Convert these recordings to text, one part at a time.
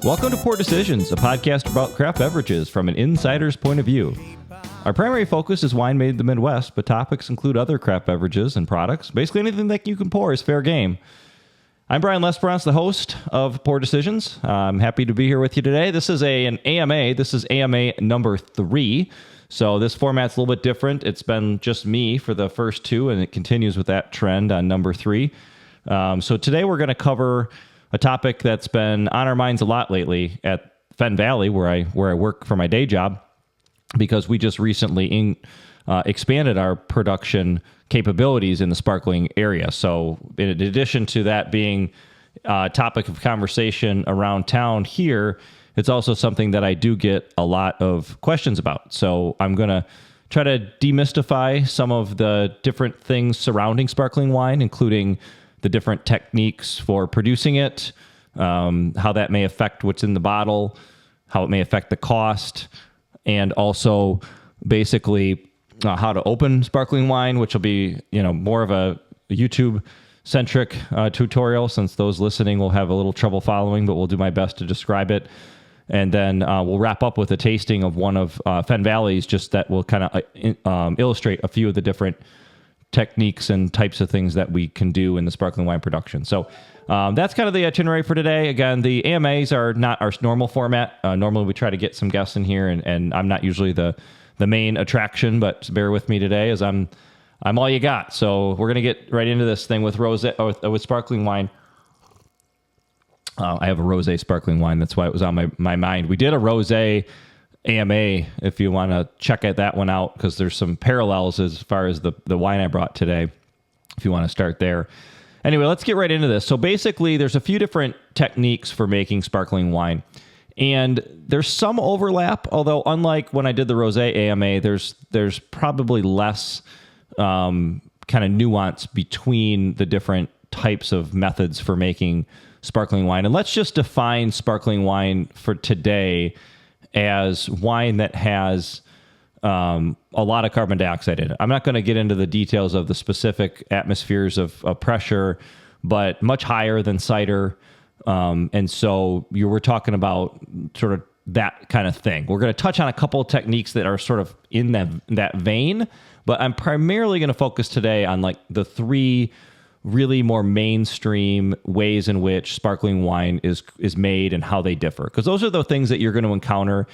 Welcome to Poor Decisions, a podcast about craft beverages from an insider's point of view. Our primary focus is wine made in the Midwest, but topics include other craft beverages and products. Basically anything that you can pour is fair game. I'm Brian Lesperance, the host of Poor Decisions. I'm happy to be here with you today. This is an AMA. This is AMA number 3. So this format's a little bit different. It's been just me for the first 2, and it continues with that trend on number 3. So today we're going to cover a topic that's been on our minds a lot lately at Fenn Valley, where I work for my day job, because we just recently expanded our production capabilities in the sparkling area. So in addition to that being a topic of conversation around town here, it's also something that I do get a lot of questions about. So I'm going to try to demystify some of the different things surrounding sparkling wine, including the different techniques for producing it, how that may affect what's in the bottle, how it may affect the cost, and also basically how to open sparkling wine, which will be, more of a YouTube-centric tutorial, since those listening will have a little trouble following, but we'll do my best to describe it. And then we'll wrap up with a tasting of one of Fenn Valley's, just that will kind of illustrate a few of the different techniques and types of things that we can do in the sparkling wine production. So that's kind of the itinerary for today. Again, the AMAs are not our normal format. Normally we try to get some guests in here, and I'm not usually the main attraction, but bear with me today as I'm all you got. So we're going to get right into this thing with with sparkling wine. I have a rosé sparkling wine. That's why it was on my mind. We did a rosé AMA, if you want to check that one out, because there's some parallels as far as the wine I brought today, if you want to start there. Anyway, let's get right into this. So basically, there's a few different techniques for making sparkling wine, and there's some overlap, although unlike when I did the rosé AMA, there's probably less kind of nuance between the different types of methods for making sparkling wine. And let's just define sparkling wine for today as wine that has a lot of carbon dioxide in it. I'm not going to get into the details of the specific atmospheres of pressure, but much higher than cider. And so we're talking about sort of that kind of thing. We're going to touch on a couple of techniques that are sort of in that vein, but I'm primarily going to focus today on like the 3 really more mainstream ways in which sparkling wine is made and how they differ. Because those are the things that you're going to encounter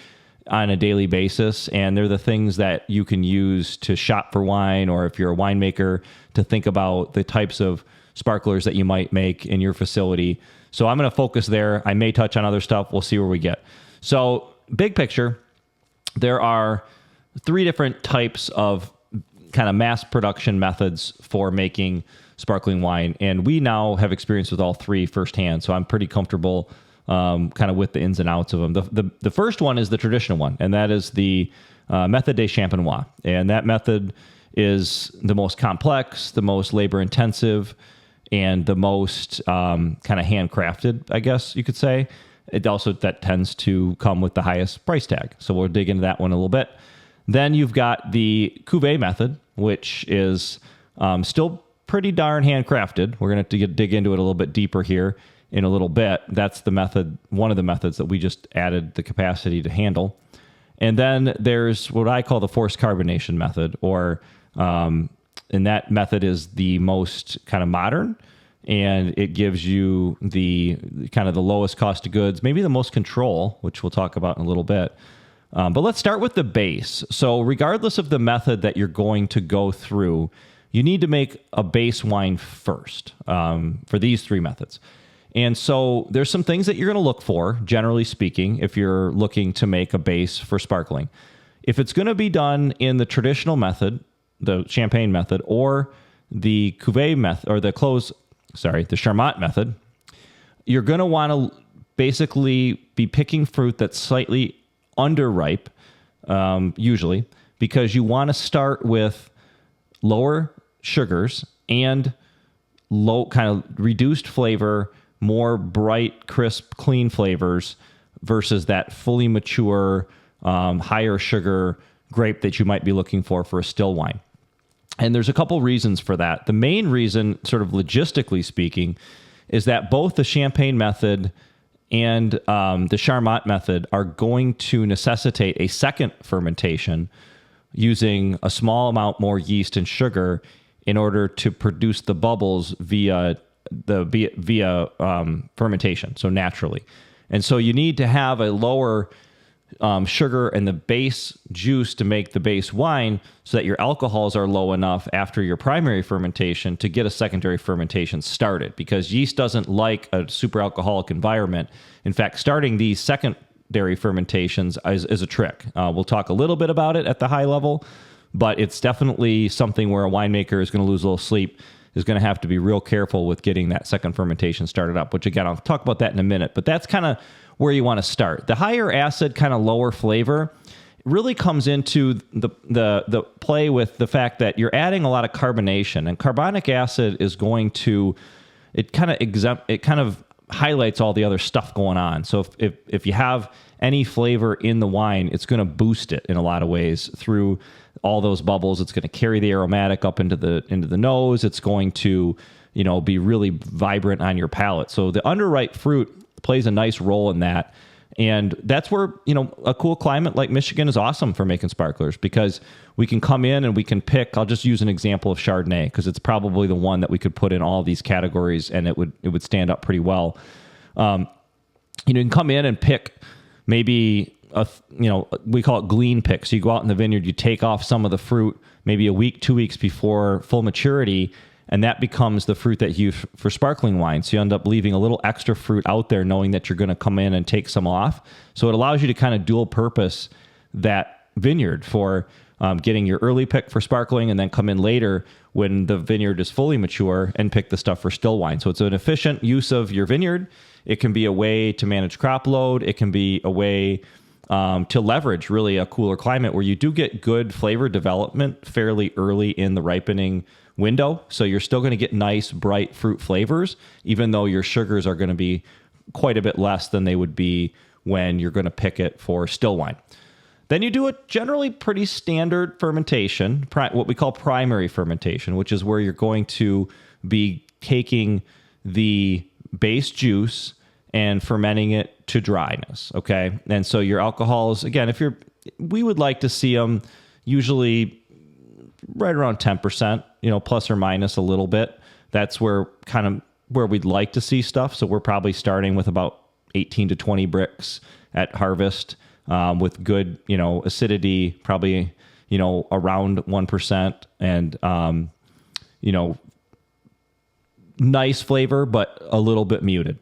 on a daily basis, and they're the things that you can use to shop for wine, or if you're a winemaker, to think about the types of sparklers that you might make in your facility. So I'm going to focus there. I may touch on other stuff. We'll see where we get. So big picture, there are 3 different types of kind of mass production methods for making sparkling wine, and we now have experience with all 3 firsthand, so I'm pretty comfortable kind of with the ins and outs of them. The first one is the traditional one, and that is the Méthode Champenoise, and that method is the most complex, the most labor-intensive, and the most kind of handcrafted, I guess you could say. It also, that tends to come with the highest price tag, so we'll dig into that one a little bit. Then you've got the Cuvée method, which is still pretty darn handcrafted. We're going to have to dig into it a little bit deeper here in a little bit. That's the method, one of the methods that we just added the capacity to handle. And then there's what I call the forced carbonation method, and that method is the most kind of modern, and it gives you the kind of the lowest cost of goods, maybe the most control, which we'll talk about in a little bit. But let's start with the base. So regardless of the method that you're going to go through, you need to make a base wine first for these 3 methods. And so there's some things that you're going to look for, generally speaking, if you're looking to make a base for sparkling. If it's going to be done in the traditional method, the champagne method, or the Cuvée method, or the Charmat method, you're going to want to basically be picking fruit that's slightly underripe, usually, because you want to start with lower sugars and low kind of reduced flavor, more bright, crisp, clean flavors versus that fully mature, higher sugar grape that you might be looking for a still wine. And there's a couple reasons for that. The main reason, sort of logistically speaking, is that both the champagne method and the Charmat method are going to necessitate a second fermentation using a small amount more yeast and sugar in order to produce the bubbles via fermentation, so naturally. And so you need to have a lower sugar and the base juice to make the base wine so that your alcohols are low enough after your primary fermentation to get a secondary fermentation started, because yeast doesn't like a super alcoholic environment. In fact, starting these secondary fermentations is a trick. We'll talk a little bit about it at the high level, but it's definitely something where a winemaker is going to lose a little sleep, is going to have to be real careful with getting that second fermentation started up, which again, I'll talk about that in a minute, but that's kind of where you want to start. The higher acid, kind of lower flavor really comes into the play with the fact that you're adding a lot of carbonation, and carbonic acid is going to, it kind of highlights all the other stuff going on. So if you have any flavor in the wine, it's going to boost it in a lot of ways through all those bubbles. It's going to carry the aromatic up into the nose. It's going to, be really vibrant on your palate. So the underripe fruit plays a nice role in that. And that's where, a cool climate like Michigan is awesome for making sparklers, because we can come in and we can pick. I'll just use an example of Chardonnay, because it's probably the one that we could put in all these categories and it would stand up pretty well. You can come in and pick maybe we call it glean pick. So you go out in the vineyard, you take off some of the fruit, maybe a week, 2 weeks before full maturity, and that becomes the fruit that you use for sparkling wine. So you end up leaving a little extra fruit out there, knowing that you're going to come in and take some off. So it allows you to kind of dual purpose that vineyard for getting your early pick for sparkling, and then come in later when the vineyard is fully mature and pick the stuff for still wine. So it's an efficient use of your vineyard. It can be a way to manage crop load. It can be a way to leverage really a cooler climate where you do get good flavor development fairly early in the ripening window. So you're still going to get nice, bright fruit flavors, even though your sugars are going to be quite a bit less than they would be when you're going to pick it for still wine. Then you do a generally pretty standard fermentation, what we call primary fermentation, which is where you're going to be taking the base juice and fermenting it to dryness. Okay. And so your alcohols, again, we would like to see them usually right around 10%, plus or minus a little bit. That's where we'd like to see stuff. So we're probably starting with about 18 to 20 bricks at harvest, with good, acidity, probably, around 1%, and, nice flavor, but a little bit muted.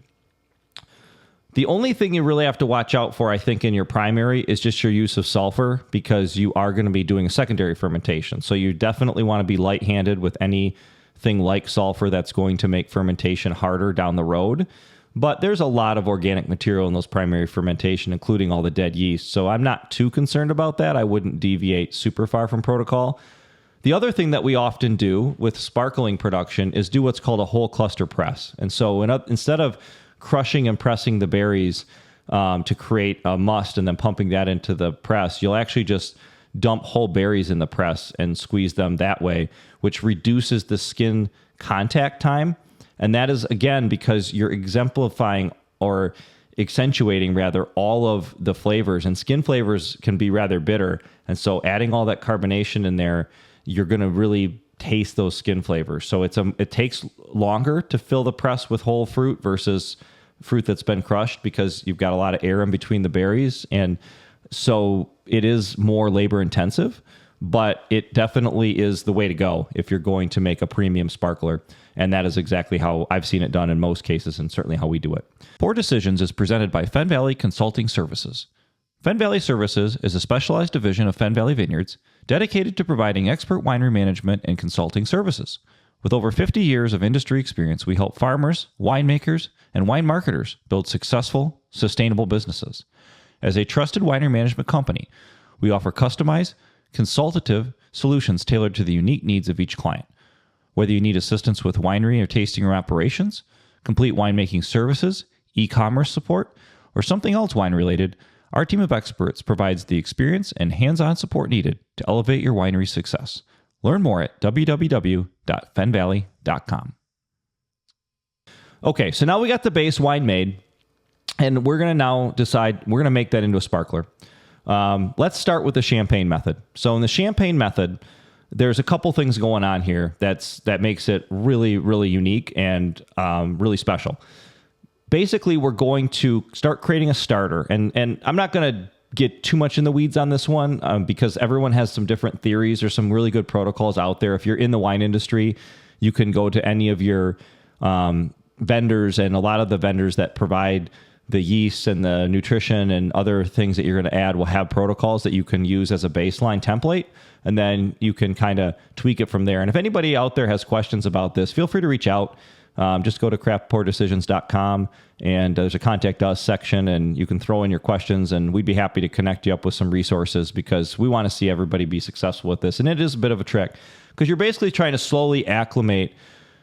The only thing you really have to watch out for, I think, in your primary is just your use of sulfur, because you are going to be doing a secondary fermentation. So you definitely want to be light-handed with anything like sulfur that's going to make fermentation harder down the road. But there's a lot of organic material in those primary fermentation, including all the dead yeast. So I'm not too concerned about that. I wouldn't deviate super far from protocol. The other thing that we often do with sparkling production is do what's called a whole cluster press. And so instead of crushing and pressing the berries to create a must and then pumping that into the press, you'll actually just dump whole berries in the press and squeeze them that way, which reduces the skin contact time. And that is, again, because you're exemplifying or accentuating rather all of the flavors, and skin flavors can be rather bitter. And so adding all that carbonation in there, you're going to really taste those skin flavors. So it takes longer to fill the press with whole fruit versus fruit that's been crushed, because you've got a lot of air in between the berries. And so it is more labor intensive, but it definitely is the way to go if you're going to make a premium sparkler. And that is exactly how I've seen it done in most cases, and certainly how we do it. Poor Decisions is presented by Fen Valley Consulting Services. Fen Valley Services is a specialized division of Fen Valley Vineyards dedicated to providing expert winery management and consulting services. With over 50 years of industry experience, we help farmers, winemakers, and wine marketers build successful, sustainable businesses. As a trusted winery management company, we offer customized, consultative solutions tailored to the unique needs of each client. Whether you need assistance with winery or tasting room operations, complete winemaking services, e-commerce support, or something else wine-related, our team of experts provides the experience and hands-on support needed to elevate your winery's success. Learn more at www.fenvalley.com. Okay, so now we got the base wine made. And we're going to now decide, we're going to make that into a sparkler. Let's start with the champagne method. So in the champagne method, there's a couple things going on here that makes it really, really unique and really special. Basically, we're going to start creating a starter. And I'm not going to get too much in the weeds on this one because everyone has some different theories. There's some really good protocols out there. If you're in the wine industry, you can go to any of your vendors, and a lot of the vendors that provide the yeast and the nutrition and other things that you're going to add will have protocols that you can use as a baseline template, and then you can kind of tweak it from there. And if anybody out there has questions about this, feel free to reach out. Just go to craftpourdecisions.com, and there's a contact us section, and you can throw in your questions, and we'd be happy to connect you up with some resources because we want to see everybody be successful with this. And it is a bit of a trick because you're basically trying to slowly acclimate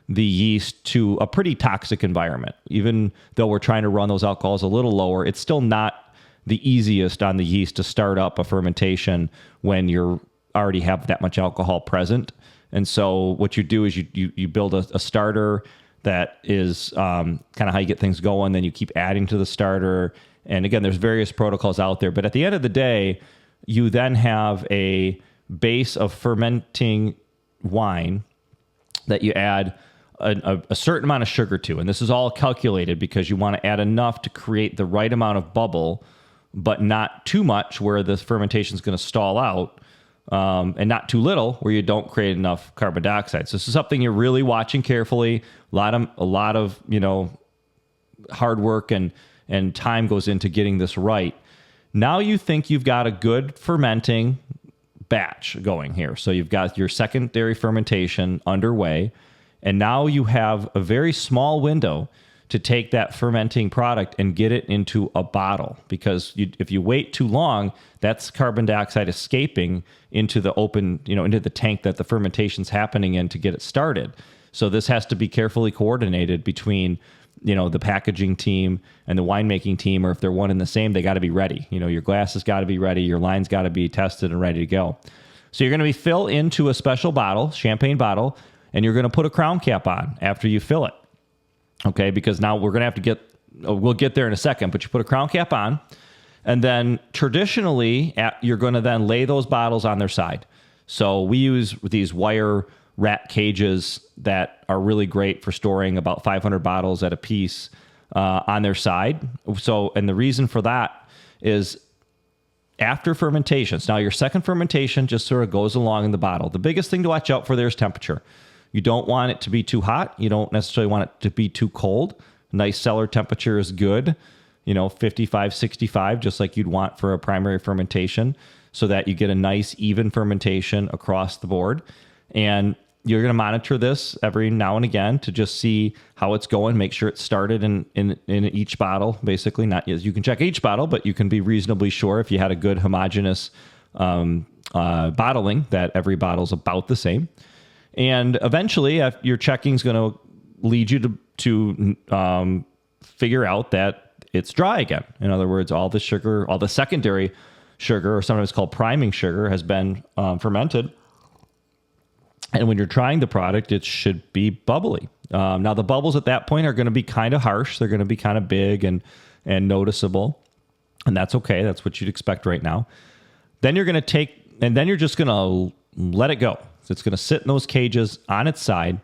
the yeast to a pretty toxic environment. Even though we're trying to run those alcohols a little lower, it's still not the easiest on the yeast to start up a fermentation when you already have that much alcohol present. And so what you do is you build a starter that is kind of how you get things going. Then you keep adding to the starter. And again, there's various protocols out there. But at the end of the day, you then have a base of fermenting wine that you add a certain amount of sugar to. And this is all calculated because you want to add enough to create the right amount of bubble, but not too much where the fermentation is going to stall out, and not too little where you don't create enough carbon dioxide. So this is something you're really watching carefully. A lot of hard work and time goes into getting this right. Now you think you've got a good fermenting batch going here. So you've got your secondary fermentation underway. And now you have a very small window to take that fermenting product and get it into a bottle. Because if you wait too long, that's carbon dioxide escaping into the open, into the tank that the fermentation's happening in to get it started. So this has to be carefully coordinated between, the packaging team and the winemaking team, or if they're one and the same, they got to be ready. Your glass has got to be ready. Your line's got to be tested and ready to go. So you're going to be fill into a special bottle, champagne bottle, and you're going to put a crown cap on after you fill it. Okay, because now we're going to have to we'll get there in a second, but you put a crown cap on, and then traditionally you're going to then lay those bottles on their side. So we use these wire rat cages that are really great for storing about 500 bottles at a piece on their side. So, and the reason for that is after fermentations. Now your second fermentation just sort of goes along in the bottle. The biggest thing to watch out for there is temperature. You don't want it to be too hot. You don't necessarily want it to be too cold. Nice cellar temperature is good, 55, 65, just like you'd want for a primary fermentation, so that you get a nice even fermentation across the board. And you're going to monitor this every now and again to just see how it's going, make sure it's started in each bottle, basically. Not you can check each bottle, but you can be reasonably sure if you had a good homogeneous bottling that every bottle's about the same. And eventually, your checking is going to lead you to figure out that it's dry again. In other words, all the sugar, all the secondary sugar, or sometimes called priming sugar, has been fermented. And when you're trying the product, it should be bubbly. Now, the bubbles at that point are going to be kind of harsh. They're going to be kind of big and noticeable. And that's okay. That's what you'd expect right now. Then you're going to then you're just going to let it go. So it's going to sit in those cages on its side.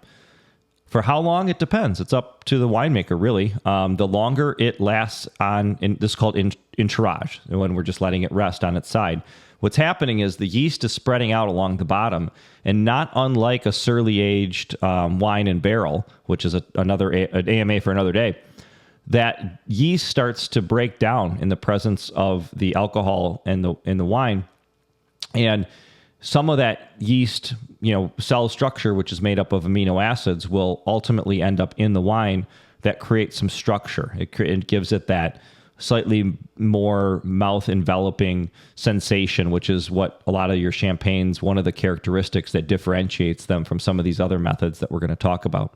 For how long? It depends. It's up to the winemaker, really. The longer it lasts this is called entourage, when we're just letting it rest on its side. What's happening is the yeast is spreading out along the bottom, and not unlike a surly aged wine in barrel, which is an AMA for another day, that yeast starts to break down in the presence of the alcohol in the wine. And some of that yeast, cell structure, which is made up of amino acids, will ultimately end up in the wine that creates some structure. It gives it that slightly more mouth enveloping sensation, which is what a lot of your champagnes, one of the characteristics that differentiates them from some of these other methods that we're going to talk about.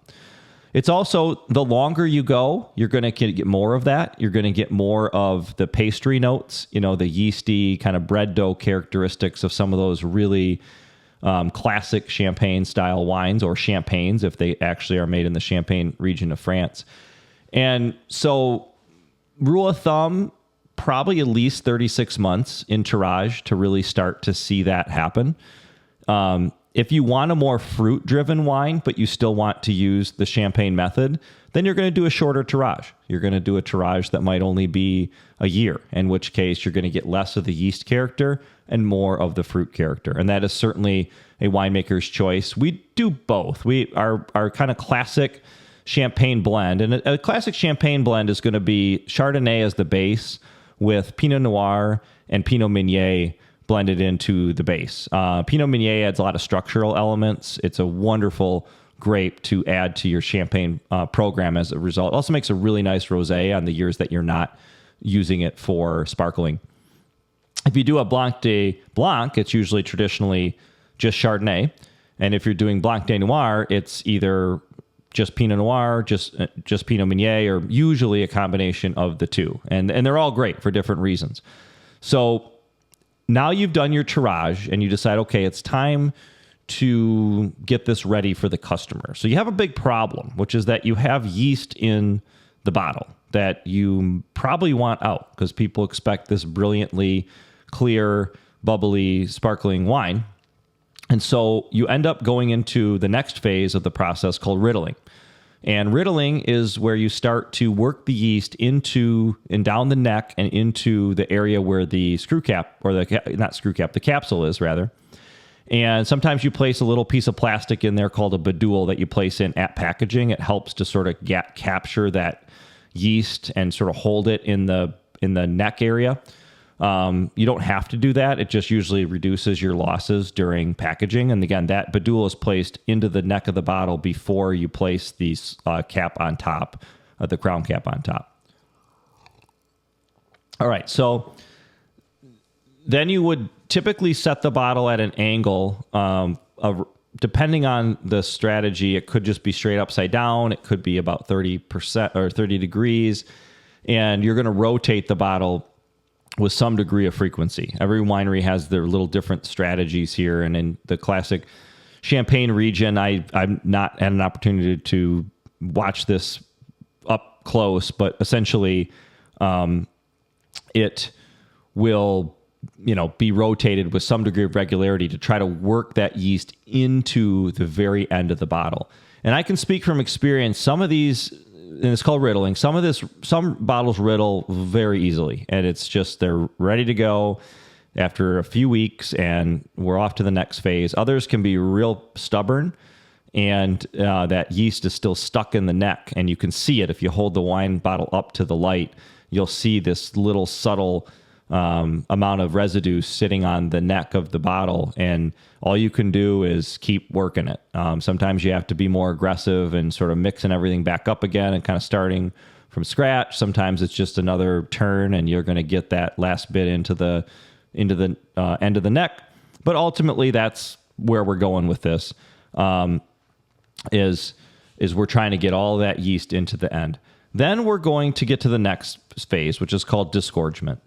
It's also, the longer you go, you're going to get more of that. You're going to get more of the pastry notes, the yeasty kind of bread dough characteristics of some of those really classic champagne style wines, or champagnes if they actually are made in the Champagne region of France. And so rule of thumb, probably at least 36 months in tirage to really start to see that happen. If you want a more fruit-driven wine, but you still want to use the champagne method, then you're going to do a shorter tirage. You're going to do a tirage that might only be a year, in which case you're going to get less of the yeast character and more of the fruit character. And that is certainly a winemaker's choice. We do both. We our kind of classic champagne blend, and a classic champagne blend is going to be Chardonnay as the base with Pinot Noir and Pinot Meunier blended into the base. Pinot Meunier adds a lot of structural elements. It's a wonderful grape to add to your champagne program as a result. It also makes a really nice rosé on the years that you're not using it for sparkling. If you do a Blanc de Blanc, it's usually traditionally just Chardonnay. And if you're doing Blanc de Noir, it's either just Pinot Noir, just Pinot Meunier, or usually a combination of the two. And they're all great for different reasons. So now you've done your tirage and you decide, okay, it's time to get this ready for the customer. So you have a big problem, which is that you have yeast in the bottle that you probably want out because people expect this brilliantly clear, bubbly, sparkling wine. And so you end up going into the next phase of the process called riddling. And riddling is where you start to work the yeast into and down the neck and into the area where the screw cap, or the capsule is rather. And sometimes you place a little piece of plastic in there called a bedule that you place in at packaging. It helps to sort of capture that yeast and sort of hold it in the neck area. You don't have to do that. It just usually reduces your losses during packaging. And again, that bedule is placed into the neck of the bottle before you place the cap on top, the crown cap on top. All right, so then you would typically set the bottle at an angle depending on the strategy. It could just be straight upside down. It could be about 30% or 30 degrees. And you're going to rotate the bottle with some degree of frequency. Every winery has their little different strategies here. And in the classic Champagne region, I've not had an opportunity to watch this up close, but essentially it will be rotated with some degree of regularity to try to work that yeast into the very end of the bottle. And I can speak from experience, some of these, and it's called riddling, some bottles riddle very easily, and it's just they're ready to go after a few weeks and we're off to the next phase. Others can be real stubborn, and that yeast is still stuck in the neck, and you can see it if you hold the wine bottle up to the light. You'll see this little subtle amount of residue sitting on the neck of the bottle, and all you can do is keep working it. Sometimes you have to be more aggressive and sort of mixing everything back up again and kind of starting from scratch. Sometimes it's just another turn and you're going to get that last bit into the end of the neck. But ultimately, that's where we're going with this, is we're trying to get all that yeast into the end. Then we're going to get to the next phase, which is called disgorgement.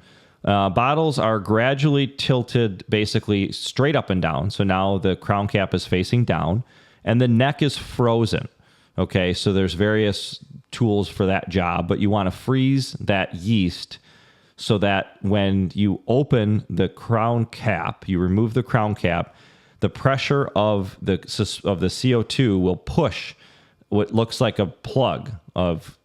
Bottles are gradually tilted basically straight up and down. So now the crown cap is facing down and the neck is frozen. Okay, so there's various tools for that job, but you want to freeze that yeast so that when you open the crown cap, you remove the crown cap, the pressure of the CO2 will push what looks like a plug of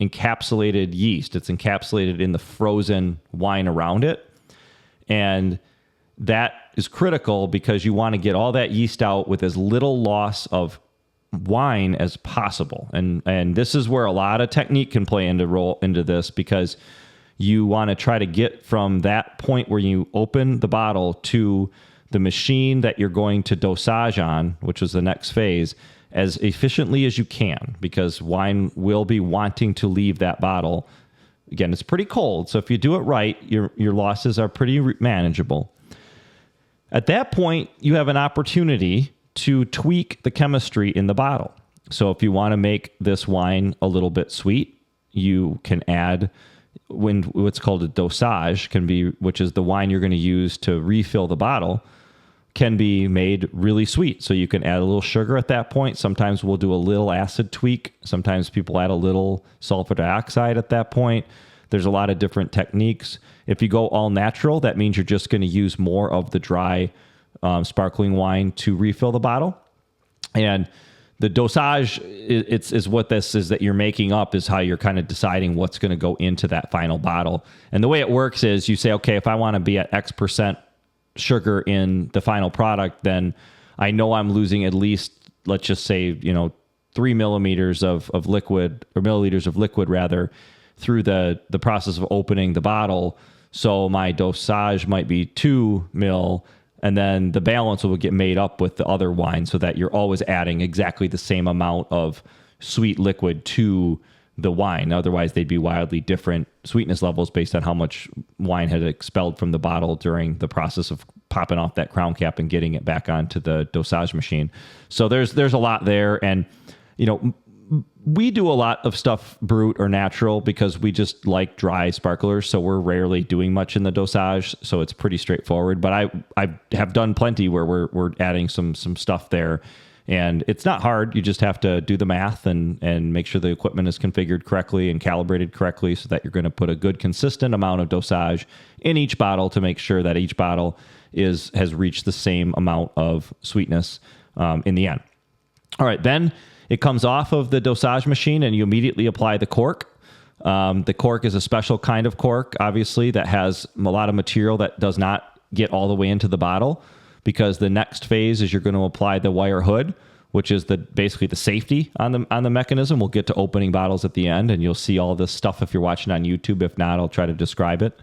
encapsulated yeast. It's encapsulated in the frozen wine around it. And that is critical because you want to get all that yeast out with as little loss of wine as possible. And this is where a lot of technique can play into this, because you want to try to get from that point where you open the bottle to the machine that you're going to dosage on, which is the next phase, as efficiently as you can, because wine will be wanting to leave that bottle. Again, it's pretty cold, so if you do it right, your losses are pretty manageable. At that point, you have an opportunity to tweak the chemistry in the bottle. So if you want to make this wine a little bit sweet, you can add what's called a dosage, which is the wine you're going to use to refill the bottle, can be made really sweet. So you can add a little sugar at that point. Sometimes we'll do a little acid tweak. Sometimes people add a little sulfur dioxide at that point. There's a lot of different techniques. If you go all natural, that means you're just going to use more of the dry sparkling wine to refill the bottle. And the dosage is what this is that you're making up, is how you're kind of deciding what's going to go into that final bottle. And the way it works is you say, okay, if I want to be at X% sugar in the final product, then I know I'm losing at least, let's just say, 3 milliliters of liquid rather, through the process of opening the bottle. So my dosage might be 2 mil, and then the balance will get made up with the other wine, so that you're always adding exactly the same amount of sweet liquid to the wine. Otherwise, they'd be wildly different sweetness levels based on how much wine had expelled from the bottle during the process of popping off that crown cap and getting it back onto the dosage machine. So there's a lot there. And, we do a lot of stuff brut or natural because we just like dry sparklers. So we're rarely doing much in the dosage. So it's pretty straightforward. But I have done plenty where we're adding some stuff there. And it's not hard. You just have to do the math and make sure the equipment is configured correctly and calibrated correctly, so that you're going to put a good consistent amount of dosage in each bottle to make sure that each bottle has reached the same amount of sweetness in the end. All right, then it comes off of the dosage machine and you immediately apply the cork. The cork is a special kind of cork, obviously, that has a lot of material that does not get all the way into the bottle, because the next phase is you're going to apply the wire hood, which is basically the safety on the mechanism. We'll get to opening bottles at the end, and you'll see all this stuff if you're watching on YouTube. If not, I'll try to describe it.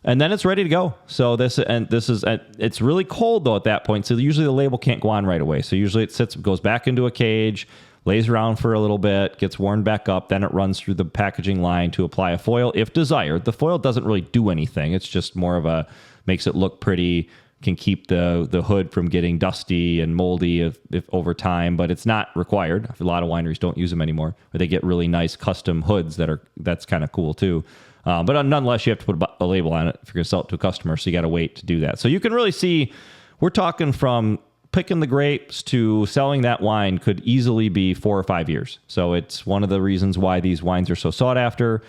And then it's ready to go. So it's really cold though at that point. So usually the label can't go on right away. So usually it goes back into a cage, lays around for a little bit, gets worn back up. Then it runs through the packaging line to apply a foil if desired. The foil doesn't really do anything. It's just more of makes it look pretty, can keep the hood from getting dusty and moldy if over time, but it's not required. A lot of wineries don't use them anymore, or they get really nice custom hoods that's kind of cool too. But nonetheless, you have to put a label on it if you're going to sell it to a customer, so you got to wait to do that. So you can really see, we're talking from picking the grapes to selling that wine could easily be 4 or 5 years. So it's one of the reasons why these wines are so sought after,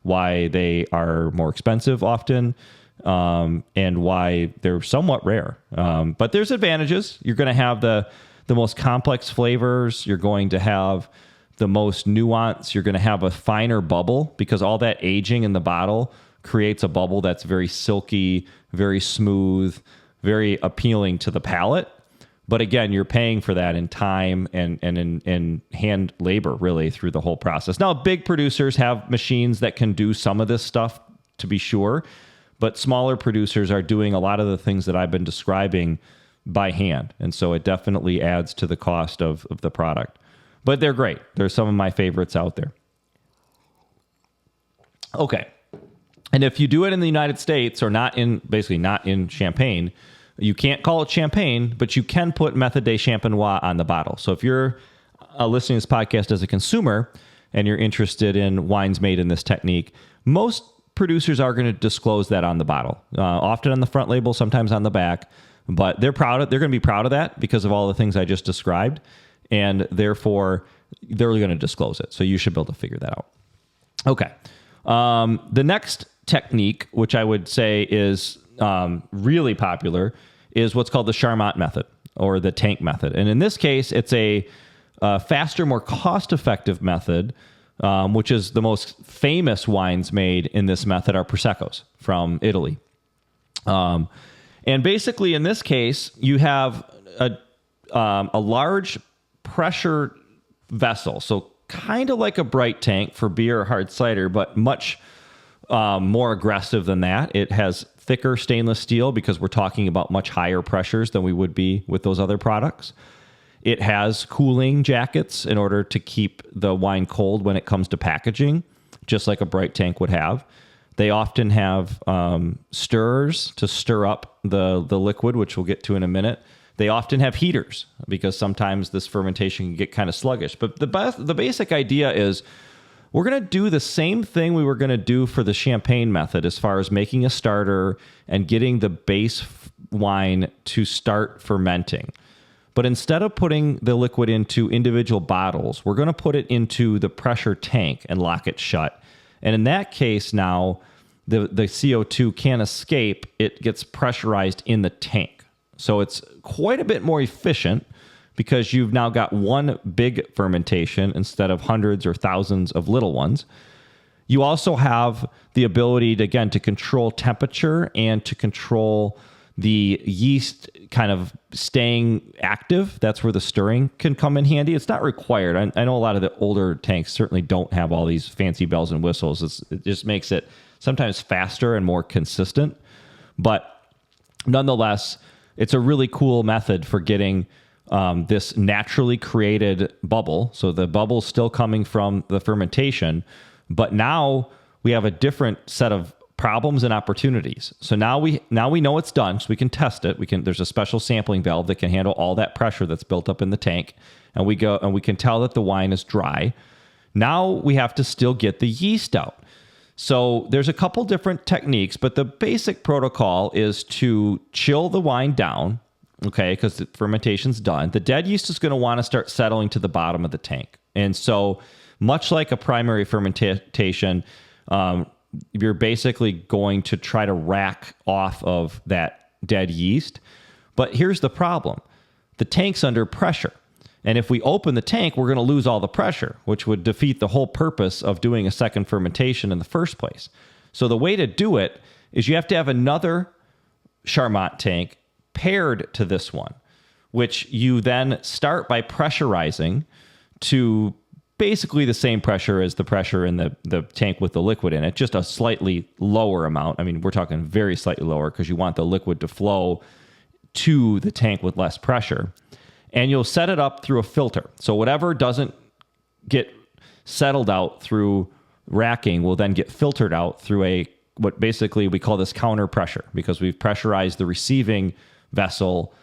why they are more expensive often, and why they're somewhat rare. But there's advantages. You're going to have the most complex flavors. You're going to have the most nuance. You're going to have a finer bubble, because all that aging in the bottle creates a bubble that's very silky, very smooth, very appealing to the palate. But again, you're paying for that in time and in hand labor, really, through the whole process. Now, big producers have machines that can do some of this stuff, to be sure, but smaller producers are doing a lot of the things that I've been describing by hand. And so it definitely adds to the cost of the product. But they're great. They're some of my favorites out there. Okay. And if you do it in the United States, or not in Champagne, you can't call it champagne, but you can put Méthode Champenoise on the bottle. So if you're listening to this podcast as a consumer and you're interested in wines made in this technique, most producers are going to disclose that on the bottle, often on the front label, sometimes on the back. But they're going to be proud of that because of all the things I just described. And therefore, they're going to disclose it. So you should be able to figure that out. Okay. The next technique, which I would say is really popular, is what's called the Charmat Method, or the tank method. And in this case, it's a faster, more cost-effective method, which is the most famous wines made in this method are Proseccos from Italy. And basically, in this case, you have a large pressure vessel, so kind of like a bright tank for beer or hard cider, but much more aggressive than that. It has thicker stainless steel because we're talking about much higher pressures than we would be with those other products. It has cooling jackets in order to keep the wine cold when it comes to packaging, just like a bright tank would have. They often have stirrers to stir up the liquid, which we'll get to in a minute. They often have heaters because sometimes this fermentation can get kind of sluggish. But the basic idea is we're going to do the same thing we were going to do for the champagne method as far as making a starter and getting the base wine to start fermenting. But instead of putting the liquid into individual bottles, we're going to put it into the pressure tank and lock it shut. And in that case now, the CO2 can't escape. It gets pressurized in the tank. So it's quite a bit more efficient because you've now got one big fermentation instead of hundreds or thousands of little ones. You also have the ability to, again, to control temperature and to control the yeast kind of staying active. That's where the stirring can come in handy. It's not required. I know a lot of the older tanks certainly don't have all these fancy bells and whistles. It just makes it sometimes faster and more consistent. But nonetheless, it's a really cool method for getting this naturally created bubble. So the bubble's still coming from the fermentation, but now we have a different set of problems and opportunities. So now we know it's done, so we can test it. There's a special sampling valve that can handle all that pressure that's built up in the tank, and we can tell that the wine is dry. Now we have to still get the yeast out. So there's a couple different techniques, but the basic protocol is to chill the wine down, okay, because the fermentation's done. The dead yeast is going to want to start settling to the bottom of the tank. And so much like a primary fermentation, you're basically going to try to rack off of that dead yeast. But here's the problem. The tank's under pressure. And if we open the tank, we're going to lose all the pressure, which would defeat the whole purpose of doing a second fermentation in the first place. So the way to do it is you have to have another Charmat tank paired to this one, which you then start by pressurizing to basically the same pressure as the pressure in the tank with the liquid in it, just a slightly lower amount. I mean, we're talking very slightly lower because you want the liquid to flow to the tank with less pressure. And you'll set it up through a filter. So whatever doesn't get settled out through racking will then get filtered out through what basically we call this counter pressure, because we've pressurized the receiving vessel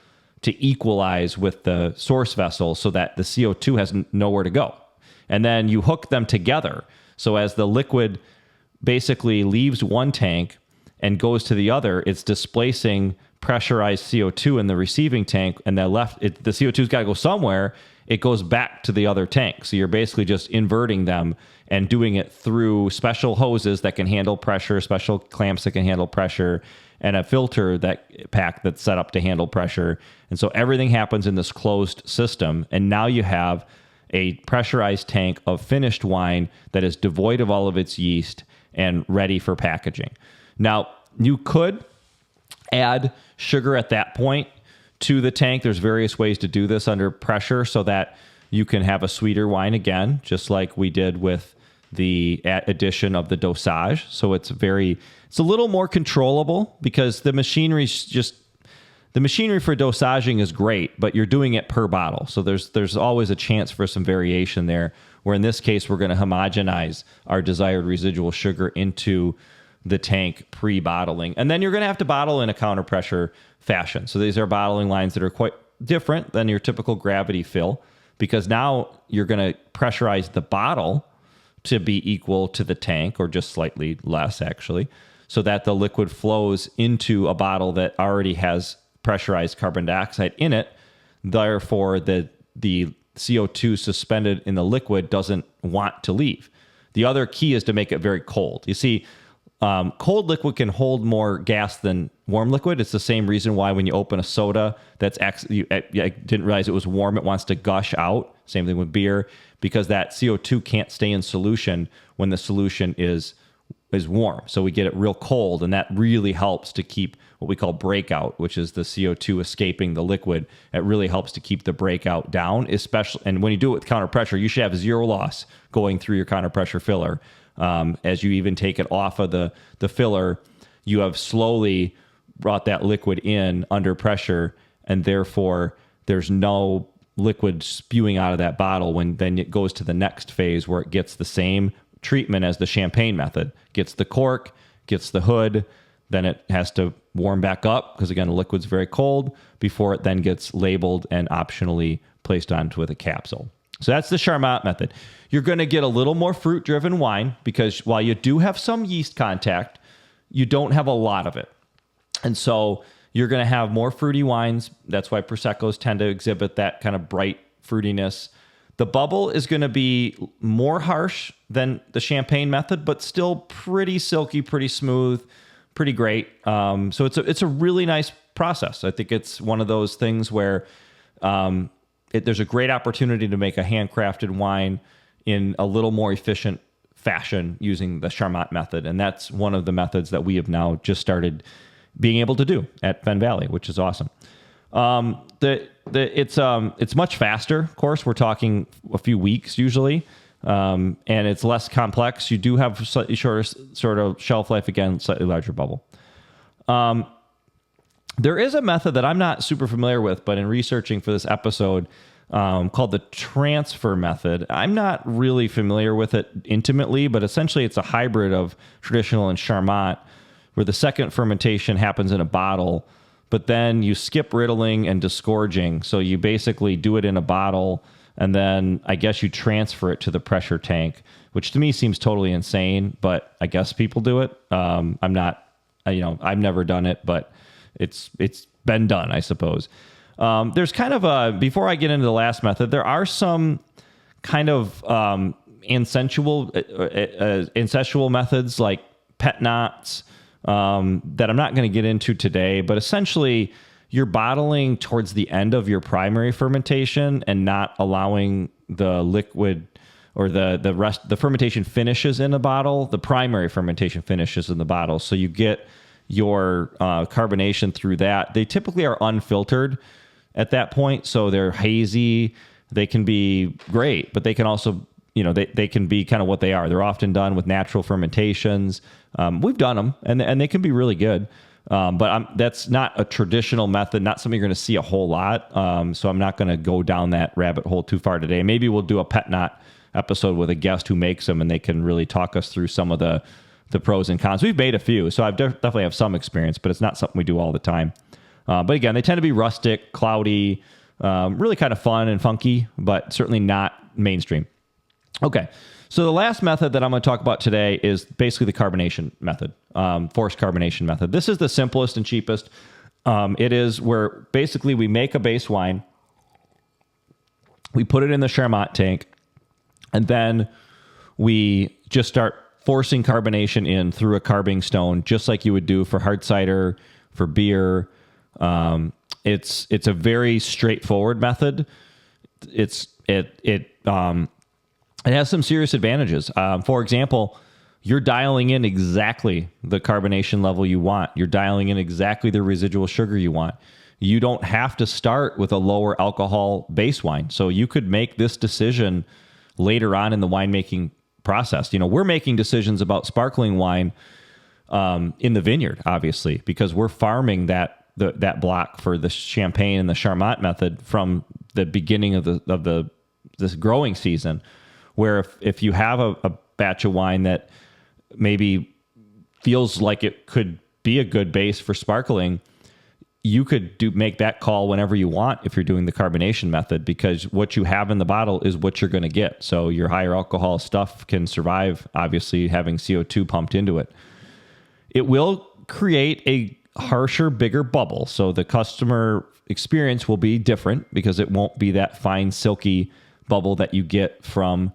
to equalize with the source vessel so that the CO2 has nowhere to go. And then you hook them together. So as the liquid basically leaves one tank and goes to the other, it's displacing pressurized CO2 in the receiving tank, and the CO2's got to go somewhere. It goes back to the other tank. So you're basically just inverting them and doing it through special hoses that can handle pressure, special clamps that can handle pressure, and a filter pack that's set up to handle pressure. And so everything happens in this closed system. And now you have a pressurized tank of finished wine that is devoid of all of its yeast and ready for packaging. Now, you could add sugar at that point to the tank. There's various ways to do this under pressure so that you can have a sweeter wine again, just like we did with the addition of the dosage. So it's a little more controllable because the machinery for dosaging is great, but you're doing it per bottle. So there's always a chance for some variation there, where in this case, we're going to homogenize our desired residual sugar into the tank pre-bottling. And then you're going to have to bottle in a counter pressure fashion. So these are bottling lines that are quite different than your typical gravity fill, because now you're going to pressurize the bottle to be equal to the tank, or just slightly less actually, so that the liquid flows into a bottle that already has pressurized carbon dioxide in it. Therefore, the CO2 suspended in the liquid doesn't want to leave. The other key is to make it very cold. You see, cold liquid can hold more gas than warm liquid. It's the same reason why when you open a soda I didn't realize it was warm, it wants to gush out. Same thing with beer, because that CO2 can't stay in solution when the solution is warm. So we get it real cold, and that really helps to keep what we call breakout, which is the CO2 escaping the liquid. It really helps to keep the breakout down, especially. And when you do it with counter pressure, you should have zero loss going through your counter pressure filler. As you even take it off of the filler, you have slowly brought that liquid in under pressure, and therefore there's no liquid spewing out of that bottle when then it goes to the next phase, where it gets the same treatment as the champagne method. Gets the cork, gets the hood, then it has to warm back up, because again, the liquid's very cold, before it then gets labeled and optionally placed onto with a capsule. So that's the Charmat method. You're going to get a little more fruit-driven wine, because while you do have some yeast contact, you don't have a lot of it. And so you're going to have more fruity wines. That's why Proseccos tend to exhibit that kind of bright fruitiness. The bubble is going to be more harsh than the champagne method, but still pretty silky, pretty smooth, pretty great. So it's a really nice process. I think it's one of those things where there's a great opportunity to make a handcrafted wine in a little more efficient fashion using the Charmat method. And that's one of the methods that we have now just started being able to do at Fen Valley, which is awesome. It's much faster. Of course, we're talking a few weeks usually, and it's less complex. You do have slightly shorter sort of shelf life, again, slightly larger bubble. There is a method that I'm not super familiar with, but in researching for this episode, called the transfer method. I'm not really familiar with it intimately, but essentially it's a hybrid of traditional and Charmat, where the second fermentation happens in a bottle, but then you skip riddling and disgorging. So you basically do it in a bottle, and then I guess you transfer it to the pressure tank, which to me seems totally insane, but I guess people do it. I'm not, I've never done it, but it's been done, I suppose. There's kind of before I get into the last method, there are some kind of incestual methods like Pét-Nats that I'm not going to get into today, but essentially you're bottling towards the end of your primary fermentation and not allowing the liquid or the fermentation finishes in the bottle. The primary fermentation finishes in the bottle. So you get your carbonation through that. They typically are unfiltered at that point, so they're hazy. They can be great, but they can also, they can be kind of what they are. They're often done with natural fermentations. We've done them, and they can be really good. But that's not a traditional method, not something you're going to see a whole lot. So I'm not going to go down that rabbit hole too far today. Maybe we'll do a Pét-Nat episode with a guest who makes them, and they can really talk us through some of the pros and cons. We've made a few, so I definitely have some experience, but it's not something we do all the time. But again, they tend to be rustic, cloudy, really kind of fun and funky, but certainly not mainstream. Okay, so the last method that I'm going to talk about today is basically the carbonation method, forced carbonation method. This is the simplest and cheapest. It is where basically we make a base wine, we put it in the Charmat tank, and then we just start forcing carbonation in through a carbing stone, just like you would do for hard cider, for beer. It's a very straightforward method. It has some serious advantages. For example, you're dialing in exactly the carbonation level you want. You're dialing in exactly the residual sugar you want. You don't have to start with a lower alcohol base wine. So you could make this decision later on in the winemaking process. We're making decisions about sparkling wine in the vineyard, obviously, because we're farming that block for the champagne and the Charmat method from the beginning of this growing season. Where if you have a batch of wine that maybe feels like it could be a good base for sparkling, you could make that call whenever you want if you're doing the carbonation method, because what you have in the bottle is what you're going to get. So your higher alcohol stuff can survive, obviously, having CO2 pumped into it. It will create a harsher, bigger bubble. So the customer experience will be different because it won't be that fine, silky bubble that you get from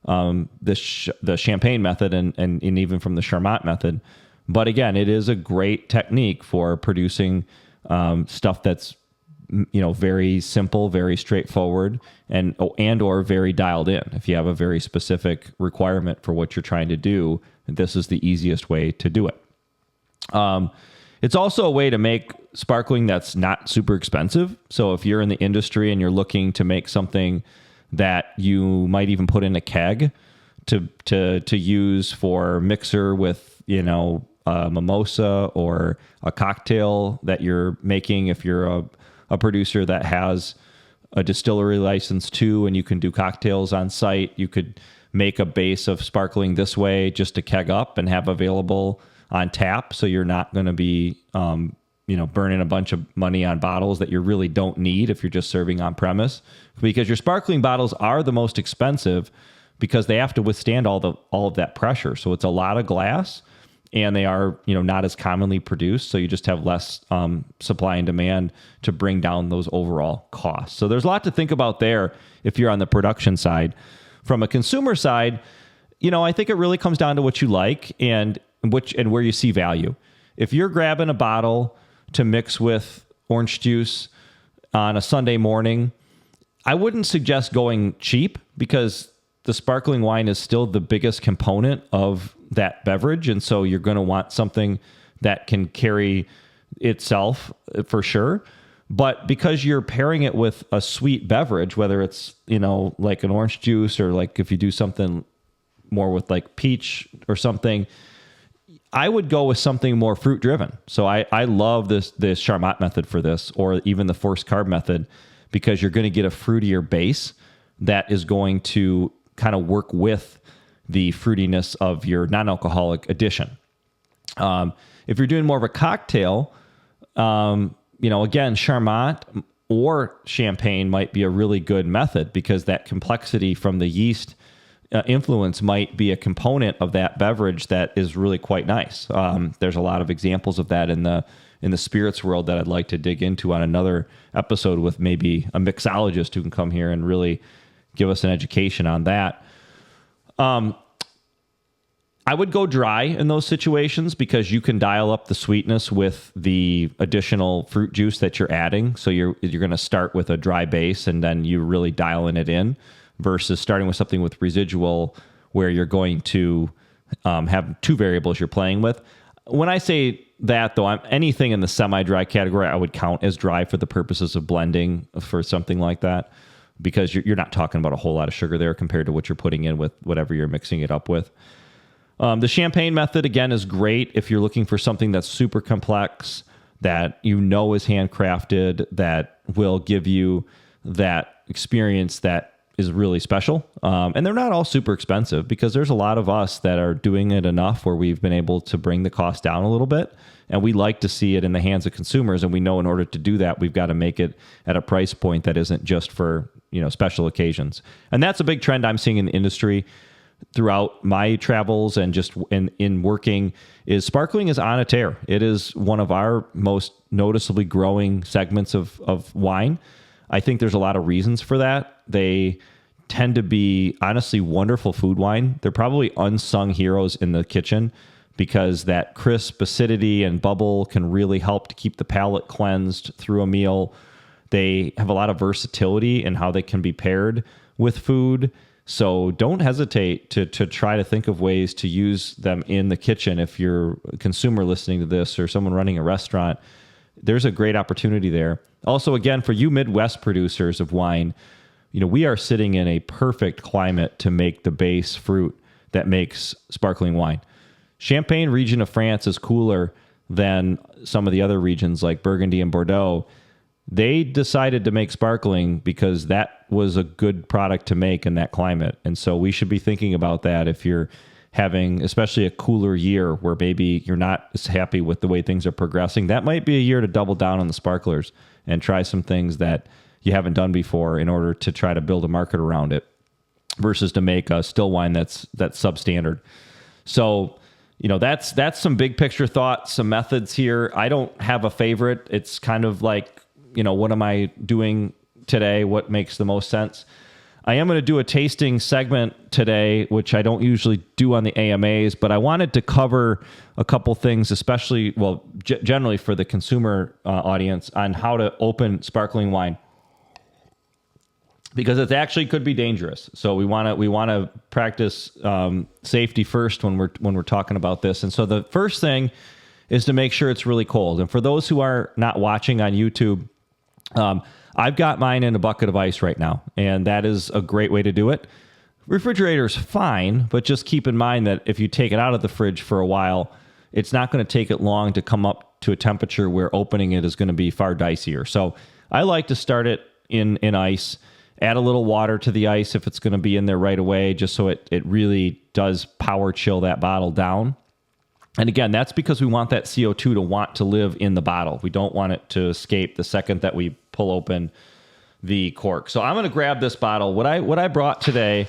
the champagne method and even from the Charmat method. But again, it is a great technique for producing stuff that's very simple, very straightforward, and or very dialed in. If you have a very specific requirement for what you're trying to do, this is the easiest way to do it. It's also a way to make sparkling that's not super expensive. So if you're in the industry and you're looking to make something that you might even put in a keg to use for mixer with, a mimosa or a cocktail that you're making, if you're a producer that has a distillery license too, and you can do cocktails on site, you could make a base of sparkling this way just to keg up and have available on tap. So you're not going to be, burning a bunch of money on bottles that you really don't need if you're just serving on premise, because your sparkling bottles are the most expensive because they have to withstand all of that pressure. So it's a lot of glass and they are, not as commonly produced. So you just have less supply and demand to bring down those overall costs. So there's a lot to think about there if you're on the production side. From a consumer side, I think it really comes down to what you like and where you see value. If you're grabbing a bottle to mix with orange juice on a Sunday morning, I wouldn't suggest going cheap, because the sparkling wine is still the biggest component of that beverage. And so you're going to want something that can carry itself for sure. But because you're pairing it with a sweet beverage, whether it's, like an orange juice, or like if you do something more with like peach or something, I would go with something more fruit driven. So I love this Charmat method for this, or even the forced carb method, because you're going to get a fruitier base that is going to kind of work with the fruitiness of your non-alcoholic addition. If you're doing more of a cocktail, again, Charmat or champagne might be a really good method, because that complexity from the yeast influence might be a component of that beverage that is really quite nice. There's a lot of examples of that in the spirits world that I'd like to dig into on another episode with maybe a mixologist who can come here and really give us an education on that. I would go dry in those situations, because you can dial up the sweetness with the additional fruit juice that you're adding. So you're going to start with a dry base, and then you're really dialing it in, versus starting with something with residual, where you're going to have two variables you're playing with. When I say that, though, anything in the semi-dry category I would count as dry for the purposes of blending for something like that, because you're not talking about a whole lot of sugar there compared to what you're putting in with whatever you're mixing it up with. The champagne method, again, is great if you're looking for something that's super complex, that is handcrafted, that will give you that experience that is really special. And they're not all super expensive, because there's a lot of us that are doing it enough where we've been able to bring the cost down a little bit. And we like to see it in the hands of consumers. And we know in order to do that, we've got to make it at a price point that isn't just for, special occasions. And that's a big trend I'm seeing in the industry throughout my travels and just in working, is sparkling is on a tear. It is one of our most noticeably growing segments of wine. I think there's a lot of reasons for that. They tend to be, honestly, wonderful food wine. They're probably unsung heroes in the kitchen, because that crisp acidity and bubble can really help to keep the palate cleansed through a meal. They have a lot of versatility in how they can be paired with food. So don't hesitate to try to think of ways to use them in the kitchen. If you're a consumer listening to this, or someone running a restaurant, there's a great opportunity there. Also, again, for you Midwest producers of wine, we are sitting in a perfect climate to make the base fruit that makes sparkling wine. Champagne region of France is cooler than some of the other regions like Burgundy and Bordeaux. They decided to make sparkling because that was a good product to make in that climate. And so we should be thinking about that if you're having, especially a cooler year where maybe you're not as happy with the way things are progressing. That might be a year to double down on the sparklers and try some things that you haven't done before in order to try to build a market around it, versus to make a still wine that's substandard. So, that's some big picture thoughts, some methods here. I don't have a favorite. It's kind of like, what am I doing today? What makes the most sense? I am going to do a tasting segment today, which I don't usually do on the AMAs, but I wanted to cover a couple things, especially, generally for the consumer audience, on how to open sparkling wine, because it actually could be dangerous. So we want to practice safety first when we're talking about this. And so the first thing is to make sure it's really cold. And for those who are not watching on YouTube, I've got mine in a bucket of ice right now, and that is a great way to do it. Refrigerator's fine, but just keep in mind that if you take it out of the fridge for a while, it's not going to take it long to come up to a temperature where opening it is going to be far dicier. So I like to start it in ice, add a little water to the ice if it's going to be in there right away, just so it really does power chill that bottle down. And again, that's because we want that CO2 to want to live in the bottle. We don't want it to escape the second that we pull open the cork. So I'm going to grab this bottle. What I brought today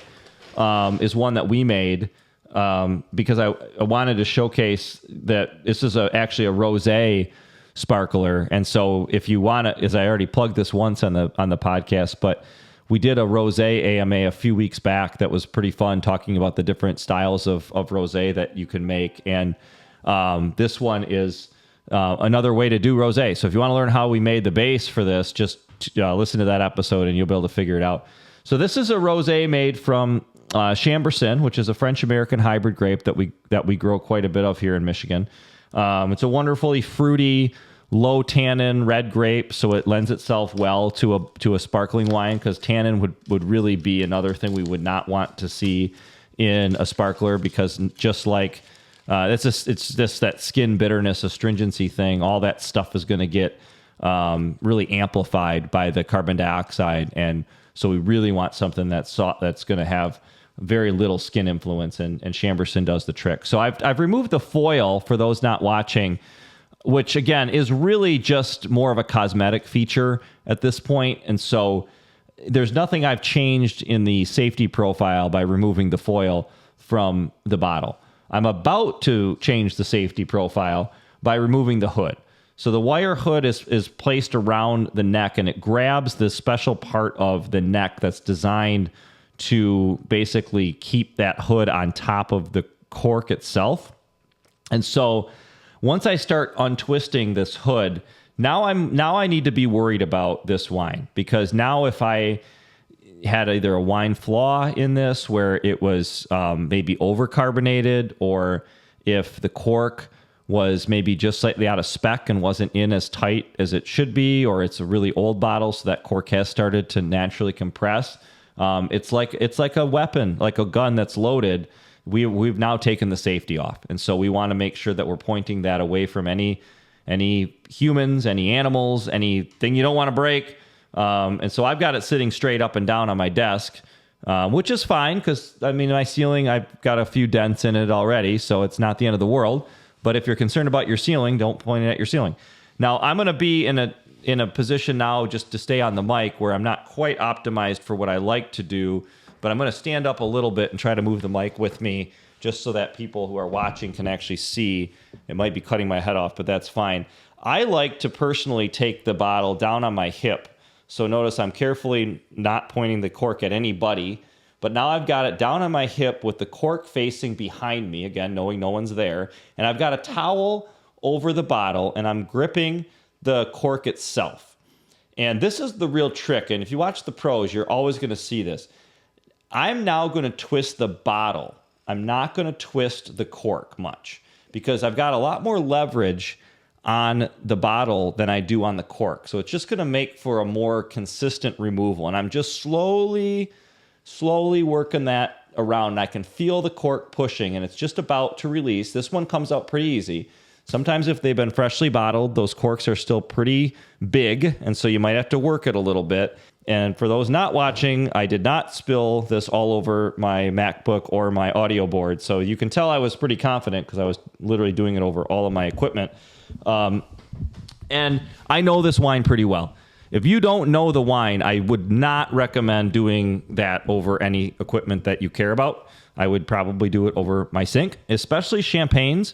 is one that we made. because I wanted to showcase that this is actually a rosé sparkler. And so if you want to, as I already plugged this once on the podcast, but we did a rosé AMA a few weeks back that was pretty fun, talking about the different styles of rosé that you can make. And this one is another way to do rosé. So if you want to learn how we made the base for this, just listen to that episode and you'll be able to figure it out. So this is a rosé made from Chambourcin, which is a French-American hybrid grape that we grow quite a bit of here in Michigan. It's a wonderfully fruity, low tannin red grape, so it lends itself well to a sparkling wine, because tannin would really be another thing we would not want to see in a sparkler, because just like it's just that skin bitterness, astringency thing, all that stuff is going to get really amplified by the carbon dioxide, and so we really want something that's going to have very little skin influence, and Chambourcin does the trick. So I've removed the foil for those not watching, which again is really just more of a cosmetic feature at this point. And so there's nothing I've changed in the safety profile by removing the foil from the bottle. I'm about to change the safety profile by removing the hood. So the wire hood is placed around the neck, and it grabs this special part of the neck that's designed to basically keep that hood on top of the cork itself. And so once I start untwisting this hood, now I need to be worried about this wine, because now if I had either a wine flaw in this where it was maybe overcarbonated, or if the cork was maybe just slightly out of spec and wasn't in as tight as it should be, or it's a really old bottle so that cork has started to naturally compress. It's like a weapon, like a gun that's loaded. We've now taken the safety off, and so we want to make sure that we're pointing that away from any humans, any animals, anything you don't want to break. And so I've got it sitting straight up and down on my desk, which is fine, because I mean, my ceiling, I've got a few dents in it already, so it's not the end of the world. But if you're concerned about your ceiling, don't point it at your ceiling. Now I'm going to be in a position now, just to stay on the mic, where I'm not quite optimized for what I like to do, but I'm going to stand up a little bit and try to move the mic with me, just so that people who are watching can actually see. It might be cutting my head off, but that's fine. I like to personally take the bottle down on my hip. So notice I'm carefully not pointing the cork at anybody, but now I've got it down on my hip with the cork facing behind me, again, knowing no one's there. And I've got a towel over the bottle, and I'm gripping the cork itself. And this is the real trick. And if you watch the pros, you're always going to see this. I'm now going to twist the bottle. I'm not going to twist the cork much, because I've got a lot more leverage on the bottle than I do on the cork. So it's just going to make for a more consistent removal. And I'm just slowly working that around. I can feel the cork pushing, and it's just about to release. This one comes out pretty easy. Sometimes if they've been freshly bottled, those corks are still pretty big, and so you might have to work it a little bit. And for those not watching, I did not spill this all over my MacBook or my audio board. So you can tell I was pretty confident, because I was literally doing it over all of my equipment. And I know this wine pretty well. If you don't know the wine, I would not recommend doing that over any equipment that you care about. I would probably do it over my sink, especially champagnes.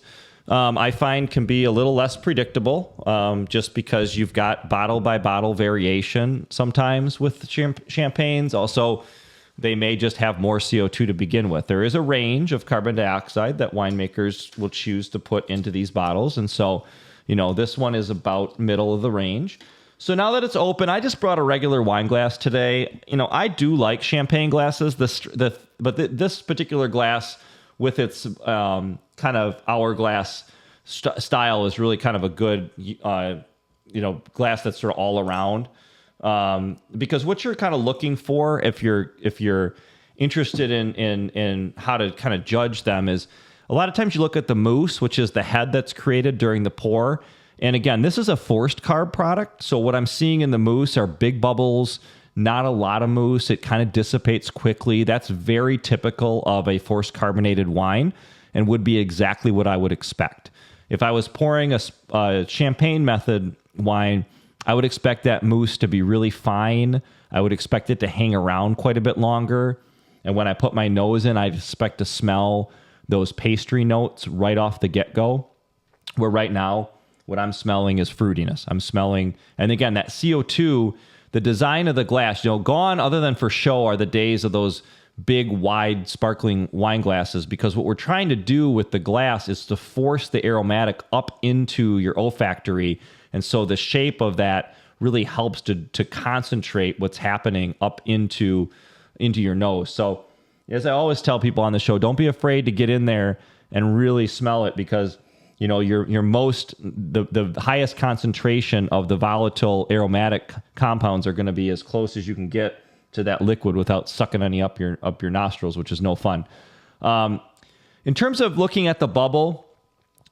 I find can be a little less predictable, just because you've got bottle by bottle variation sometimes with champagnes. Also, they may just have more CO2 to begin with. There is a range of carbon dioxide that winemakers will choose to put into these bottles. And so, this one is about middle of the range. So now that it's open, I just brought a regular wine glass today. I do like champagne glasses, but this particular glass with its kind of hourglass style is really kind of a good, glass that's sort of all around. Because what you're kind of looking for, if you're interested in how to kind of judge them, is a lot of times you look at the mousse, which is the head that's created during the pour. And again, this is a forced carb product. So what I'm seeing in the mousse are big bubbles, not a lot of mousse. It kind of dissipates quickly. That's very typical of a forced carbonated wine, and would be exactly what I would expect. If I was pouring a Champagne Method wine, I would expect that mousse to be really fine. I would expect it to hang around quite a bit longer. And when I put my nose in, I'd expect to smell those pastry notes right off the get-go, where right now what I'm smelling is fruitiness. I'm smelling, and again, that CO2, the design of the glass, gone other than for show are the days of those big, wide, sparkling wine glasses, because what we're trying to do with the glass is to force the aromatic up into your olfactory. And so the shape of that really helps to concentrate what's happening up into your nose. So as I always tell people on the show, don't be afraid to get in there and really smell it, because the highest concentration of the volatile aromatic compounds are going to be as close as you can get to that liquid without sucking any up your nostrils, which is no fun. In terms of looking at the bubble,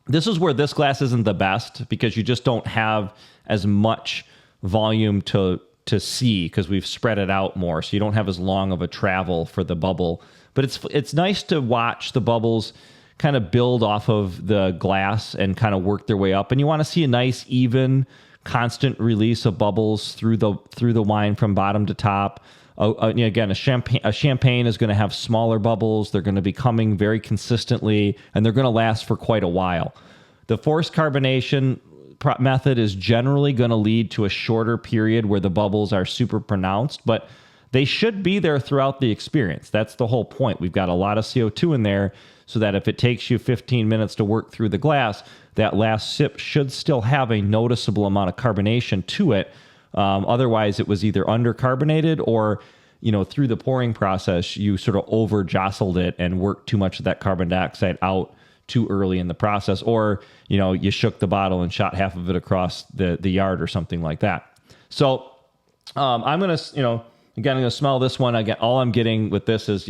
this is where this glass isn't the best, because you just don't have as much volume to see, because we've spread it out more, so you don't have as long of a travel for the bubble. But it's nice to watch the bubbles kind of build off of the glass and kind of work their way up, and you want to see a nice, even, constant release of bubbles through the wine from bottom to top. Again, a champagne is going to have smaller bubbles. They're going to be coming very consistently, and they're going to last for quite a while. The forced carbonation method is generally going to lead to a shorter period where the bubbles are super pronounced, but they should be there throughout the experience. That's the whole point. We've got a lot of CO2 in there, so that if it takes you 15 minutes to work through the glass, that last sip should still have a noticeable amount of carbonation to it. Otherwise, it was either undercarbonated or, through the pouring process, you sort of over jostled it and worked too much of that carbon dioxide out too early in the process, or, you shook the bottle and shot half of it across the yard or something like that. So I'm going to, again, I'm going to smell this one. Again, all I'm getting with this is,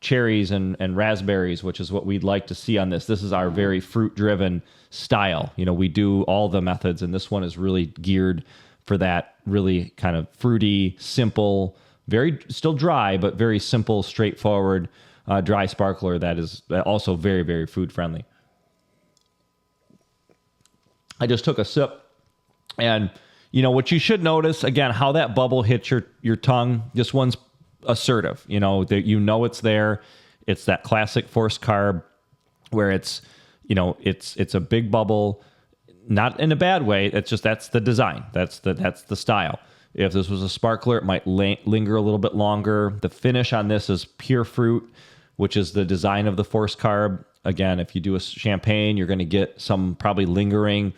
cherries and raspberries, which is what we'd like to see on this. This is our very fruit-driven style. We do all the methods, and this one is really geared for that really kind of fruity, simple, very still dry, but very simple, straightforward, dry sparkler that is also very, very food friendly. I just took a sip, and what you should notice, again, how that bubble hits your tongue. This one's assertive, that it's there. It's that classic forced carb where it's a big bubble, not in a bad way. It's just, that's the design. That's the style. If this was a sparkler, it might linger a little bit longer. The finish on this is pure fruit, which is the design of the forced carb. Again, if you do a champagne, you're going to get some probably lingering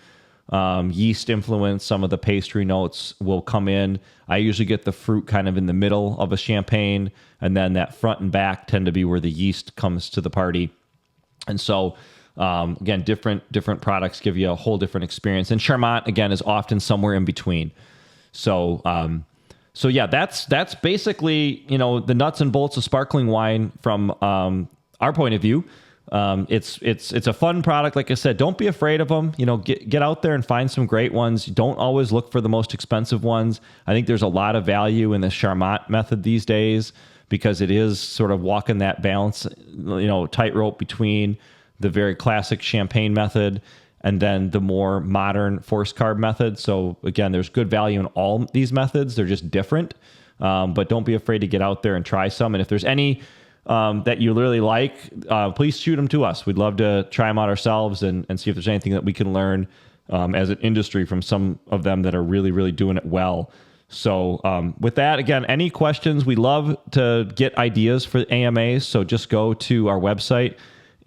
yeast influence. Some of the pastry notes will come in. I usually get the fruit kind of in the middle of a champagne, and then that front and back tend to be where the yeast comes to the party. And so, again, different products give you a whole different experience. And Charmat, again, is often somewhere in between. So yeah, that's basically, the nuts and bolts of sparkling wine from our point of view. It's a fun product. Like I said, don't be afraid of them. Get out there and find some great ones. Don't always look for the most expensive ones. I think there's a lot of value in the Charmat method these days, because it is sort of walking that balance, tightrope between the very classic champagne method and then the more modern forced carb method. So again, there's good value in all these methods. They're just different. But don't be afraid to get out there and try some. And if there's any that you really like, please shoot them to us. We'd love to try them out ourselves and see if there's anything that we can learn as an industry from some of them that are really, really doing it well. So with that, again, any questions? We love to get ideas for AMAs. So just go to our website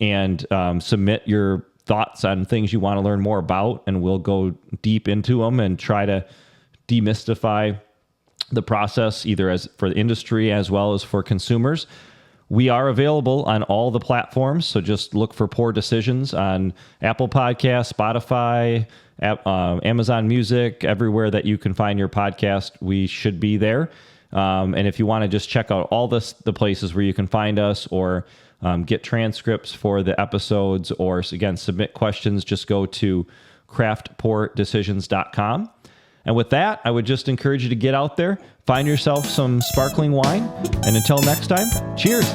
and submit your thoughts on things you want to learn more about, and we'll go deep into them and try to demystify the process, either as for the industry as well as for consumers. We are available on all the platforms, so just look for Poor Decisions on Apple Podcasts, Spotify, Amazon Music, everywhere that you can find your podcast. We should be there. And if you want to just check out all the places where you can find us, or get transcripts for the episodes, or again, submit questions, just go to craftpourdecisions.com. And with that, I would just encourage you to get out there, find yourself some sparkling wine, and until next time, cheers.